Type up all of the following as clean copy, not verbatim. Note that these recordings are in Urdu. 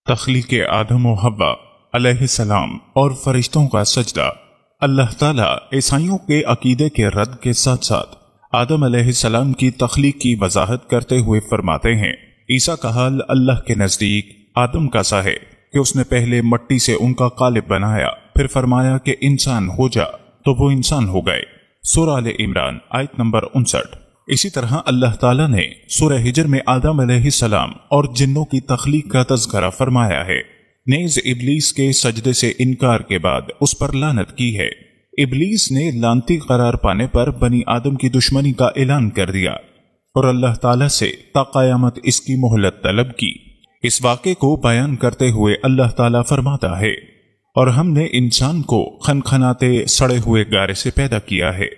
تخلیق آدم و حوا علیہ السلام اور فرشتوں کا سجدہ۔ اللہ تعالیٰ عیسائیوں کے عقیدے کے رد کے ساتھ ساتھ آدم علیہ السلام کی تخلیق کی وضاحت کرتے ہوئے فرماتے ہیں، عیسیٰ کا حال اللہ کے نزدیک آدم کا سا ہے کہ اس نے پہلے مٹی سے ان کا قالب بنایا، پھر فرمایا کہ انسان ہو جا تو وہ انسان ہو گئے۔ سورہ آل عمران آیت نمبر 59۔ اسی طرح اللہ تعالیٰ نے سورہ ہجر میں آدم علیہ السلام اور جنوں کی تخلیق کا تذکرہ فرمایا ہے۔ نیز ابلیس کے سجدے سے انکار کے بعد اس پر لعنت کی ہے۔ ابلیس نے لعنتی قرار پانے پر بنی آدم کی دشمنی کا اعلان کر دیا اور اللہ تعالیٰ سے تا قیامت اس کی مہلت طلب کی۔ اس واقعے کو بیان کرتے ہوئے اللہ تعالیٰ فرماتا ہے، اور ہم نے انسان کو کھنکھناتے سڑے ہوئے گارے سے پیدا کیا ہے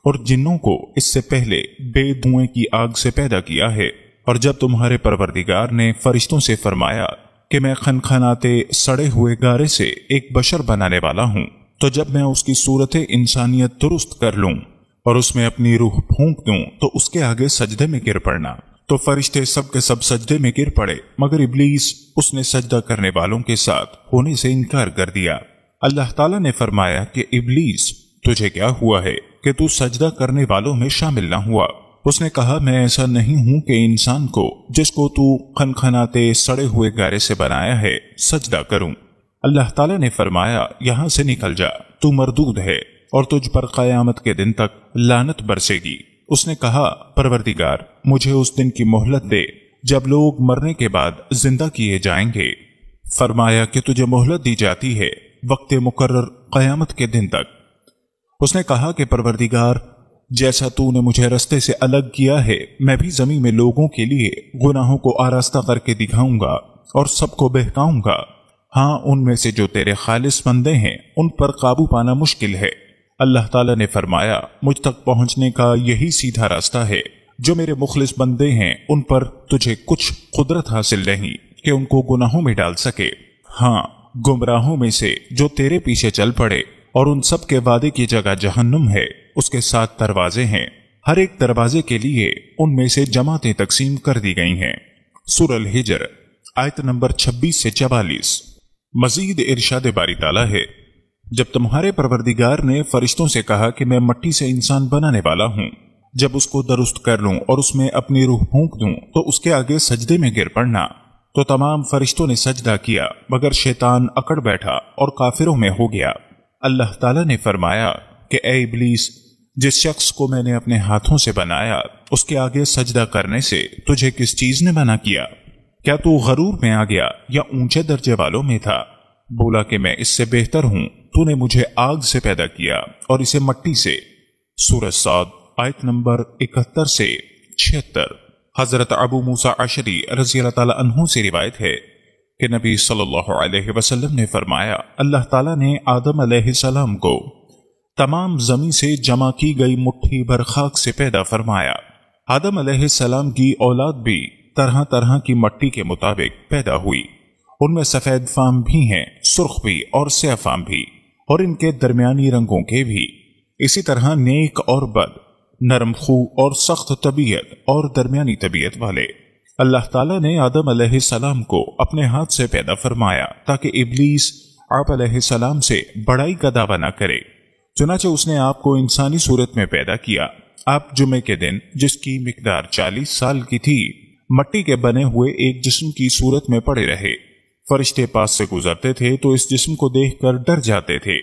اور جنوں کو اس سے پہلے بے دھوئیں کی آگ سے پیدا کیا ہے، اور جب تمہارے پروردگار نے فرشتوں سے فرمایا کہ میں کھنکھناتے سڑے ہوئے گارے سے ایک بشر بنانے والا ہوں، تو جب میں اس کی صورت انسانیت درست کر لوں اور اس میں اپنی روح پھونک دوں تو اس کے آگے سجدے میں گر پڑنا۔ تو فرشتے سب کے سب سجدے میں گر پڑے، مگر ابلیس اس نے سجدہ کرنے والوں کے ساتھ ہونے سے انکار کر دیا۔ اللہ تعالیٰ نے فرمایا کہ ابلیس تجھے کیا ہوا ہے کہ تو سجدہ کرنے والوں میں شامل نہ ہوا؟ اس نے کہا، میں ایسا نہیں ہوں کہ انسان کو جس کو تو کھنکھناتے سڑے ہوئے گارے سے بنایا ہے سجدہ کروں۔ اللہ تعالیٰ نے فرمایا، یہاں سے نکل جا، تو مردود ہے اور تجھ پر قیامت کے دن تک لعنت برسے گی۔ اس نے کہا، پروردگار مجھے اس دن کی مہلت دے جب لوگ مرنے کے بعد زندہ کیے جائیں گے۔ فرمایا کہ تجھے مہلت دی جاتی ہے وقت مقرر قیامت کے دن تک۔ اس نے کہا کہ پروردگار جیسا تو نے مجھے رستے سے الگ کیا ہے، میں بھی زمین میں لوگوں کے لیے گناہوں کو آراستہ کر کے دکھاؤں گا اور سب کو بہکاؤں گا۔ ہاں، ان میں سے جو تیرے خالص بندے ہیں ان پر قابو پانا مشکل ہے۔ اللہ تعالیٰ نے فرمایا، مجھ تک پہنچنے کا یہی سیدھا راستہ ہے۔ جو میرے مخلص بندے ہیں ان پر تجھے کچھ قدرت حاصل نہیں کہ ان کو گناہوں میں ڈال سکے۔ ہاں، گمراہوں میں سے جو تیرے پیچھے چل پڑے اور ان سب کے وعدے کی جگہ جہنم ہے، اس کے 7 دروازے ہیں، ہر ایک دروازے کے لیے ان میں سے جماعتیں تقسیم کر دی گئی ہیں۔ سورہ الحجر آیت نمبر 26 سے 44۔ مزید ارشاد باری تعالیٰ ہے، جب تمہارے پروردگار نے فرشتوں سے کہا کہ میں مٹی سے انسان بنانے والا ہوں، جب اس کو درست کر لوں اور اس میں اپنی روح پھونک دوں تو اس کے آگے سجدے میں گر پڑنا، تو تمام فرشتوں نے سجدہ کیا مگر شیطان اکڑ بیٹھا اور کافروں میں ہو گیا۔ اللہ تعالیٰ نے فرمایا کہ اے ابلیس، جس شخص کو میں نے اپنے ہاتھوں سے بنایا اس کے آگے سجدہ کرنے سے تجھے کس چیز نے منع کیا؟ کیا تو غرور میں آ گیا یا اونچے درجے والوں میں تھا؟ بولا کہ میں اس سے بہتر ہوں، تو نے مجھے آگ سے پیدا کیا اور اسے مٹی سے۔ سورہ صاد آیت نمبر 71 سے 76۔ حضرت ابو موسیٰ اشعری رضی اللہ تعالیٰ عنہ سے روایت ہے کہ نبی صلی اللہ علیہ وسلم نے فرمایا، اللہ تعالیٰ نے آدم علیہ السلام کو تمام زمین سے جمع کی گئی مٹھی بھر خاک سے پیدا فرمایا۔ آدم علیہ السلام کی اولاد بھی طرح طرح کی مٹی کے مطابق پیدا ہوئی، ان میں سفید فام بھی ہیں، سرخ بھی اور سیاہ فام بھی، اور ان کے درمیانی رنگوں کے بھی۔ اسی طرح نیک اور بد، نرم خو اور سخت طبیعت اور درمیانی طبیعت والے۔ اللہ تعالیٰ نے آدم علیہ السلام کو اپنے ہاتھ سے پیدا فرمایا تاکہ ابلیس آپ علیہ السلام سے بڑائی کا دعویٰ نہ کرے۔ چنانچہ اس نے آپ کو انسانی صورت میں پیدا کیا۔ آپ جمعے کے دن، جس کی مقدار 40 سال کی تھی، مٹی کے بنے ہوئے ایک جسم کی صورت میں پڑے رہے۔ فرشتے پاس سے گزرتے تھے تو اس جسم کو دیکھ کر ڈر جاتے تھے۔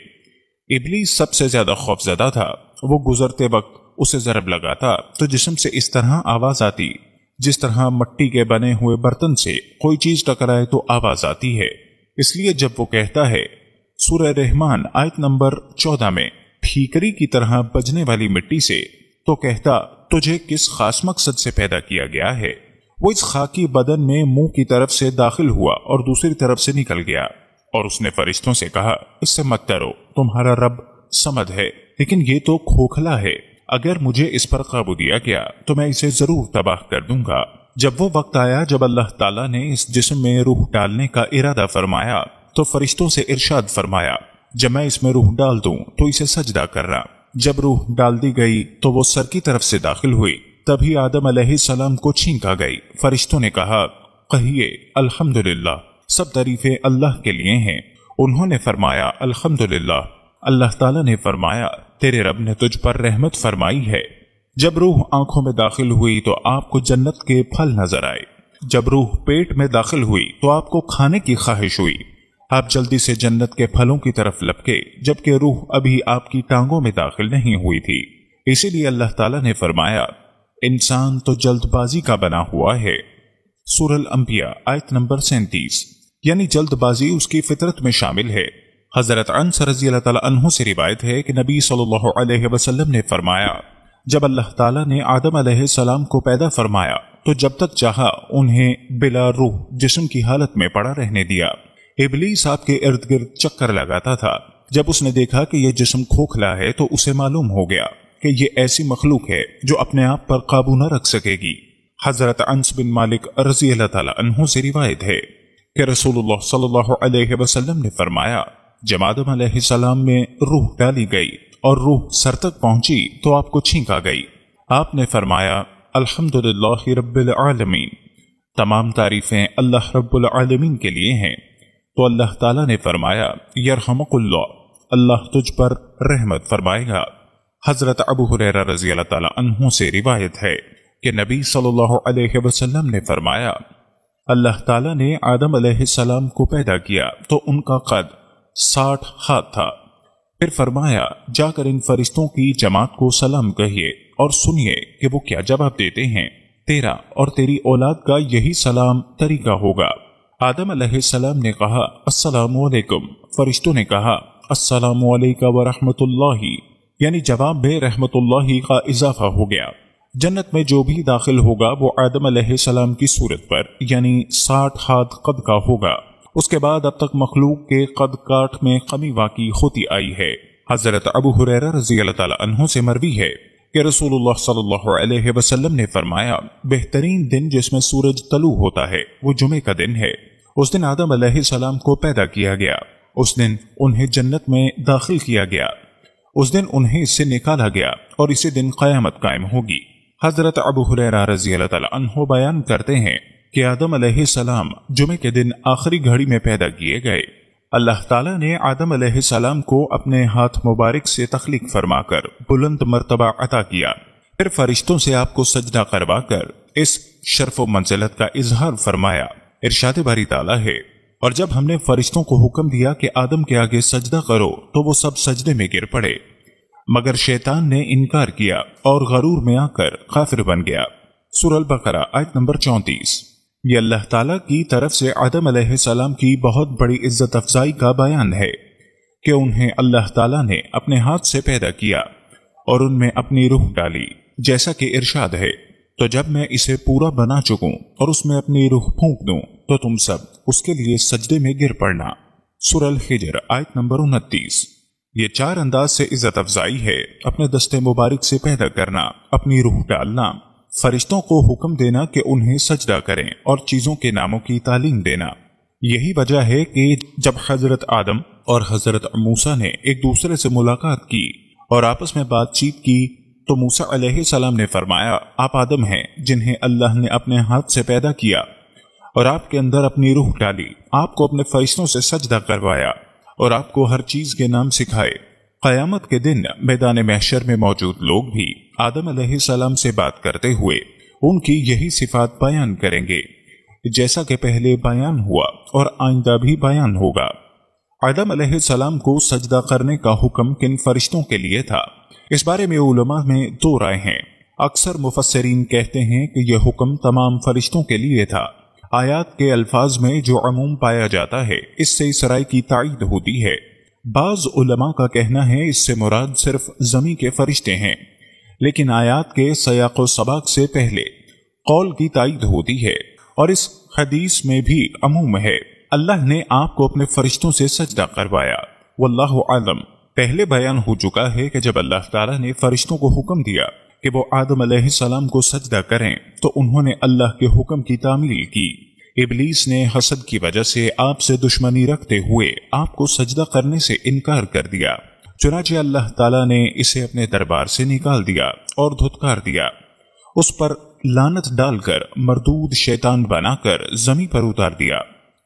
ابلیس سب سے زیادہ خوفزدہ تھا۔ وہ گزرتے وقت اسے ضرب لگاتا تو جسم سے اس طرح آواز آتی جس طرح مٹی کے بنے ہوئے برتن سے کوئی چیز ٹکرائے تو آواز آتی ہے۔ اس لیے جب وہ کہتا ہے سورہ رحمان آیت نمبر 14 میں، ٹھیکری کی طرح بجنے والی مٹی سے، تو کہتا تجھے کس خاص مقصد سے پیدا کیا گیا ہے؟ وہ اس خاکی بدن میں منہ کی طرف سے داخل ہوا اور دوسری طرف سے نکل گیا، اور اس نے فرشتوں سے کہا، اس سے مت ڈرو، تمہارا رب صمد ہے، لیکن یہ تو کھوکھلا ہے۔ اگر مجھے اس پر قابو دیا گیا تو میں اسے ضرور تباہ کر دوں گا۔ جب وہ وقت آیا جب اللہ تعالیٰ نے اس جسم میں روح ڈالنے کا ارادہ فرمایا تو فرشتوں سے ارشاد فرمایا، جب میں اس میں روح ڈال دوں تو اسے سجدہ کرنا۔ جب روح ڈال دی گئی تو وہ سر کی طرف سے داخل ہوئی، تبھی آدم علیہ السلام کو چھینک آ گئی۔ فرشتوں نے کہا، کہیے الحمدللہ، سب تعریفیں اللہ کے لیے ہیں۔ انہوں نے فرمایا الحمدللہ۔ اللہ تعالیٰ نے فرمایا تیرے رب نے تجھ پر رحمت فرمائی ہے۔ جب روح آنکھوں میں داخل ہوئی تو آپ کو جنت کے پھل نظر آئے۔ جب روح پیٹ میں داخل ہوئی تو آپ کو کھانے کی خواہش ہوئی۔ آپ جلدی سے جنت کے پھلوں کی طرف لپکے جبکہ روح ابھی آپ کی ٹانگوں میں داخل نہیں ہوئی تھی۔ اسی لیے اللہ تعالیٰ نے فرمایا انسان تو جلد بازی کا بنا ہوا ہے۔ سورہ الانبیاء آیت نمبر 37۔ یعنی جلد بازی اس کی فطرت میں شامل ہے۔ حضرت انس رضی اللہ تعالیٰ عنہ سے روایت ہے کہ نبی صلی اللہ علیہ وسلم نے فرمایا جب اللہ تعالیٰ نے آدم علیہ السلام کو پیدا فرمایا تو جب تک چاہا انہیں بلا روح جسم کی حالت میں پڑا رہنے دیا۔ ابلیس آپ کے ارد گرد چکر لگاتا تھا۔ جب اس نے دیکھا کہ یہ جسم کھوکھلا ہے تو اسے معلوم ہو گیا کہ یہ ایسی مخلوق ہے جو اپنے آپ پر قابو نہ رکھ سکے گی۔ حضرت انس بن مالک رضی اللہ تعالیٰ عنہ سے روایت ہے کہ رسول اللہ صلی اللہ علیہ وسلم نے فرمایا جب آدم علیہ السلام میں روح ڈالی گئی اور روح سر تک پہنچی تو آپ کو چھینک آ گئی۔ آپ نے فرمایا الحمدللہ رب العالمین، تمام تعریفیں اللہ رب العالمین کے لیے ہیں۔ تو اللہ تعالیٰ نے فرمایا یرحمک اللہ، اللہ تجھ پر رحمت فرمائے گا۔ حضرت ابو ہریرہ رضی اللہ تعالیٰ عنہ سے روایت ہے کہ نبی صلی اللہ علیہ وسلم نے فرمایا اللہ تعالیٰ نے آدم علیہ السلام کو پیدا کیا تو ان کا قد 60 ہاتھ تھا۔ پھر فرمایا جا کر ان فرشتوں کی جماعت کو سلام کہیے اور سنیے کہ وہ کیا جواب دیتے ہیں، تیرا اور تیری اولاد کا یہی سلام طریقہ ہوگا۔ آدم علیہ السلام نے کہا السلام علیکم، فرشتوں نے کہا السلام علیکم ورحمۃ اللہ، یعنی جواب میں رحمت اللہ کا اضافہ ہو گیا۔ جنت میں جو بھی داخل ہوگا وہ آدم علیہ السلام کی صورت پر یعنی 60 ہاتھ قد کا ہوگا۔ اس کے بعد اب تک مخلوق کے قد کاٹ میں کمی واقع ہوتی آئی ہے۔ حضرت ابو ہریرہ رضی اللہ تعالیٰ عنہ سے مروی ہے کہ رسول اللہ صلی اللہ علیہ وسلم نے فرمایا بہترین دن جس میں سورج طلوع ہوتا ہے وہ جمعے کا دن ہے۔ اس دن آدم علیہ السلام کو پیدا کیا گیا، اس دن انہیں جنت میں داخل کیا گیا، اس دن انہیں اس سے نکالا گیا اور اسی دن قیامت قائم ہوگی۔ حضرت ابو ہریرہ رضی اللہ تعالیٰ عنہ بیان کرتے ہیں کہ آدم علیہ السلام جمعے کے دن آخری گھڑی میں پیدا کیے گئے۔ اللہ تعالیٰ نے آدم علیہ السلام کو اپنے ہاتھ مبارک سے تخلیق فرما کر بلند مرتبہ عطا کیا، پھر فرشتوں سے آپ کو سجدہ کروا کر اس شرف و منزلت کا اظہار فرمایا۔ ارشاد باری تعالیٰ ہے اور جب ہم نے فرشتوں کو حکم دیا کہ آدم کے آگے سجدہ کرو تو وہ سب سجدے میں گر پڑے، مگر شیطان نے انکار کیا اور غرور میں آ کر کافر بن گیا۔ سورہ البقرہ آیت نمبر 34۔ یہ اللہ تعالیٰ کی طرف سے آدم علیہ السلام کی بہت بڑی عزت افزائی کا بیان ہے کہ انہیں اللہ تعالیٰ نے اپنے ہاتھ سے پیدا کیا اور ان میں اپنی روح ڈالی، جیسا کہ ارشاد ہے تو جب میں اسے پورا بنا چکوں اور اس میں اپنی روح پھونک دوں تو تم سب اس کے لیے سجدے میں گر پڑنا۔ سورہ الحجر آیت نمبر 29۔ یہ 4 انداز سے عزت افزائی ہے، اپنے دستے مبارک سے پیدا کرنا، اپنی روح ڈالنا، فرشتوں کو حکم دینا کہ انہیں سجدہ کریں اور چیزوں کے ناموں کی تعلیم دینا۔ یہی وجہ ہے کہ جب حضرت آدم اور حضرت موسیٰ نے ایک دوسرے سے ملاقات کی اور آپس میں بات چیت کی تو موسیٰ علیہ السلام نے فرمایا آپ آدم ہیں جنہیں اللہ نے اپنے ہاتھ سے پیدا کیا اور آپ کے اندر اپنی روح ڈالی، آپ کو اپنے فرشتوں سے سجدہ کروایا اور آپ کو ہر چیز کے نام سکھائے۔ قیامت کے دن میدان محشر میں موجود لوگ بھی آدم علیہ السلام سے بات کرتے ہوئے ان کی یہی صفات بیان کریں گے جیسا کہ پہلے بیان ہوا اور آئندہ بھی بیان ہوگا۔ آدم علیہ السلام کو سجدہ کرنے کا حکم کن فرشتوں کے لیے تھا؟ اس بارے میں علماء میں 2 رائے ہیں۔ اکثر مفسرین کہتے ہیں کہ یہ حکم تمام فرشتوں کے لیے تھا۔ آیات کے الفاظ میں جو عموم پایا جاتا ہے اس سے اس رائے کی تائید ہوتی ہے۔ بعض علماء کا کہنا ہے اس سے مراد صرف زمین کے فرشتے ہیں، لیکن آیات کے سیاق و سباق سے پہلے قول کی تائید ہوتی ہے اور اس حدیث میں بھی عموم ہے۔ اللہ نے آپ کو اپنے فرشتوں سے سجدہ کروایا، واللہ عالم۔ پہلے بیان ہو چکا ہے کہ جب اللہ تعالیٰ نے فرشتوں کو حکم دیا کہ وہ آدم علیہ السلام کو سجدہ کریں تو انہوں نے اللہ کے حکم کی تعمیل کی۔ ابلیس نے حسد کی وجہ سے آپ سے دشمنی رکھتے ہوئے آپ کو سجدہ کرنے سے انکار کر دیا، چنانچہ اللہ تعالیٰ نے اسے اپنے دربار سے نکال دیا اور دھتکار دیا، اس پر لعنت ڈال کر مردود شیطان بنا کر زمین پر اتار دیا۔